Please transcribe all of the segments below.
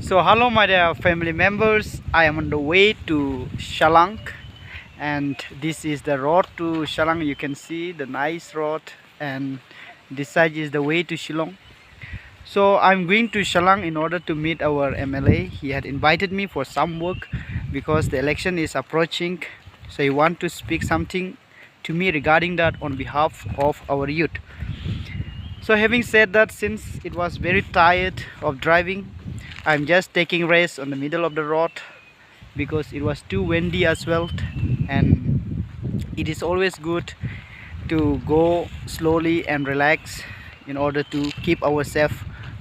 So hello my dear family members, I am on the way to Shalang, and this is the road to Shalang. You can see the nice road, and this side is the way to Shillong. So I'm going to Shalang in order to meet our MLA. He had invited me for some work because the election is approaching, so he want to speak something to me regarding that on behalf of our youth. So having said that, since it was very tired of driving, I'm just taking rest on the middle of the road because it was too windy as well, and it is always good to go slowly and relax in order to keep ourselves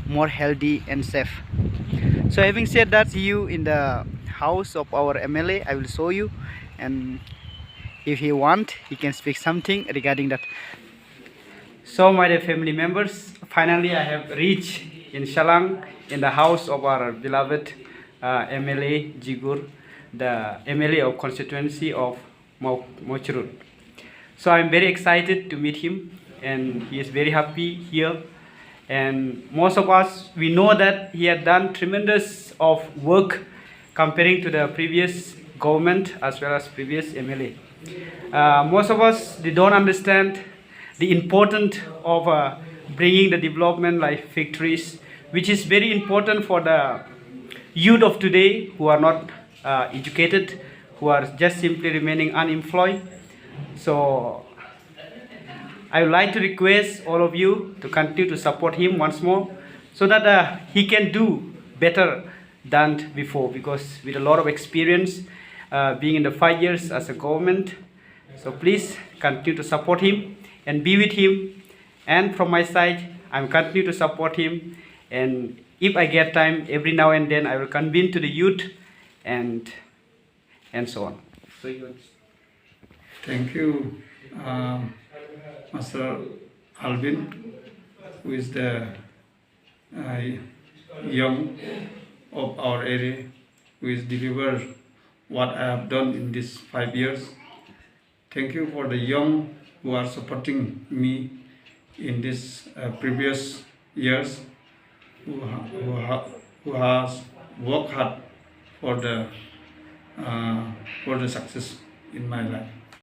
more healthy and safe. So having said that, see you in the house of our MLA. I will show you, and if he want, he can speak something regarding that. So my dear family members, finally I have reached in Shalang, in the house of our beloved MLA Gigur, the MLA of constituency of Mawshyrut. So I'm very excited to meet him, and he is very happy here. And most of us, we know that he had done tremendous of work comparing to the previous government as well as previous MLA. Most of us, they don't understand the importance of bringing the development like factories, which is very important for the youth of today who are not educated, who are just simply remaining unemployed. So I would like to request all of you to continue to support him once more, so that he can do better than before, because with a lot of experience being in the 5 years as a government. So please continue to support him and be with him, and from my side I'm continue to support him, and if I get time every now and then I will convene to the youth and so on. So thank you, Master Alvin, who is the young of our area, who is delivered what I have done in these 5 years. Thank you for the young who are supporting me in this previous years, who has worked hard for the success in my life.